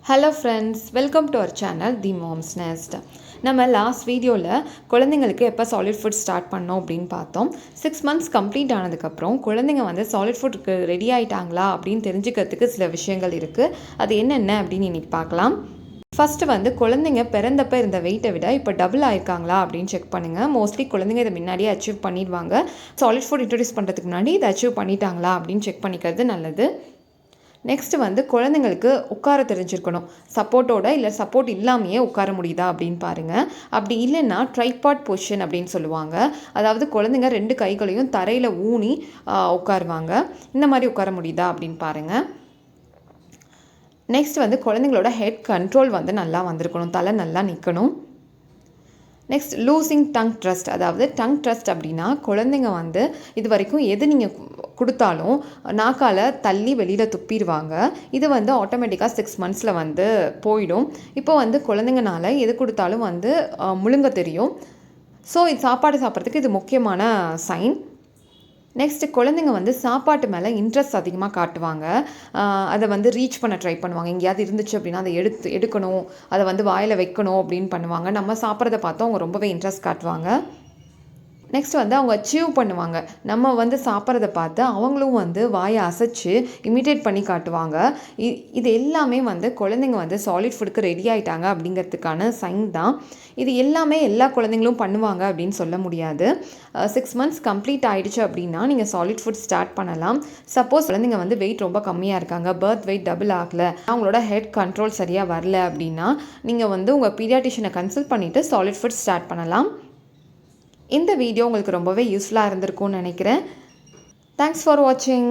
Hello friends, welcome to our channel the moms nest. நம்ம last வீடியோவில் குழந்தைங்களுக்கு எப்போ சாலிட் ஃபுட் ஸ்டார்ட் பண்ணோம் அப்படின்னு பார்த்தோம். 6 months கம்ப்ளீட் ஆனதுக்கப்புறம் குழந்தைங்க வந்து சாலிட் ஃபுட்டுக்கு ரெடி ஆகிட்டாங்களா அப்படின்னு தெரிஞ்சுக்கிறதுக்கு சில விஷயங்கள் இருக்குது. அது என்னென்ன அப்படின்னு இன்றைக்கி பார்க்கலாம். ஃபஸ்ட்டு வந்து குழந்தைங்க பிறந்தப்போ இருந்த வெயிட்டை விட இப்போ டபுள் ஆயிருக்காங்களா அப்படின்னு செக் பண்ணுங்கள். மோஸ்ட்லி குழந்தைங்க இதை முன்னாடியே அச்சீவ் பண்ணிடுவாங்க. சாலிட் ஃபுட் இன்ட்ரடியூஸ் பண்ணுறதுக்கு முன்னாடி இதை அச்சீவ் பண்ணிட்டாங்களா அப்படின்னு செக் பண்ணிக்கிறது நல்லது. நெக்ஸ்ட்டு வந்து குழந்தைங்களுக்கு உட்கார தெரிஞ்சிருக்கணும். சப்போர்ட்டோட இல்லை சப்போர்ட் இல்லாமையே உட்கார முடியுதா அப்படின்னு பாருங்கள். அப்படி இல்லைன்னா ட்ரைபாட் பொசிஷன் அப்படின்னு சொல்லுவாங்க. அதாவது குழந்தைங்க 2 கைகளையும் தரையில் ஊனி உட்காருவாங்க. இந்த மாதிரி உட்கார முடியுதா அப்படின்னு பாருங்கள். நெக்ஸ்ட் வந்து குழந்தைங்களோட ஹெட் கண்ட்ரோல் வந்து நல்லா வந்திருக்கணும். தலை நல்லா நிற்கணும். Next losing tongue trust. அதாவது டங் ட்ரஸ்ட் அப்படின்னா குழந்தைங்க வந்து இது வரைக்கும் எது நீங்கள் கொடுத்தாலும் நாக்கால் தள்ளி வெளியில் துப்பிடுவாங்க. இது வந்து ஆட்டோமேட்டிக்காக 6 months வந்து போயிடும். இப்போ வந்து குழந்தைங்கனால எது கொடுத்தாலும் வந்து முழுங்க தெரியும். ஸோ இது சாப்பாடு சாப்பிட்றதுக்கு இது முக்கியமான சைன். நெக்ஸ்ட்டு குழந்தைங்க வந்து சாப்பாட்டு மேலே இன்ட்ரெஸ்ட் அதிகமாக காட்டுவாங்க. அதை வந்து ரீச் பண்ண ட்ரை பண்ணுவாங்க. எங்கேயாவது இருந்துச்சு அப்படின்னா அதை எடுக்கணும், அதை வந்து வாயில் வைக்கணும் அப்படின்னு பண்ணுவாங்க. நம்ம சாப்பிட்றத பார்த்து அவங்க ரொம்பவே இன்ட்ரெஸ்ட் காட்டுவாங்க. நெக்ஸ்ட் வந்து அவங்க அச்சீவ் பண்ணுவாங்க. நம்ம வந்து சாப்பிட்றத பார்த்து அவங்களும் வந்து வாயை அசைச்சு இமிட்டேட் பண்ணி காட்டுவாங்க. இது எல்லாமே வந்து குழந்தைங்க வந்து சாலிட் ஃபுட்டுக்கு ரெடி ஆகிட்டாங்க அப்படிங்கிறதுக்கான சைன் தான். இது எல்லாமே எல்லா குழந்தைங்களும் பண்ணுவாங்க அப்படின்னு சொல்ல முடியாது. 6 months கம்ப்ளீட் ஆகிடுச்சு அப்படின்னா நீங்கள் சாலிட் ஃபுட் ஸ்டார்ட் பண்ணலாம். சப்போஸ் குழந்தைங்க வந்து வெயிட் ரொம்ப கம்மியாக இருக்காங்க, பர்த் வெயிட் டபுள் ஆகலை, அவங்களோட ஹெட் கண்ட்ரோல் சரியாக வரல அப்படின்னா நீங்கள் வந்து உங்கள் பீடியாட்ரிஷியனை கன்சல்ட் பண்ணிவிட்டு சாலிட் ஃபுட் ஸ்டார்ட் பண்ணலாம். இந்த வீடியோ உங்களுக்கு ரொம்பவே யூஸ்ஃபுல்லாக இருந்திருக்கும்னு நினைக்கிறேன். தேங்க்ஸ் ஃபார் வாட்சிங்.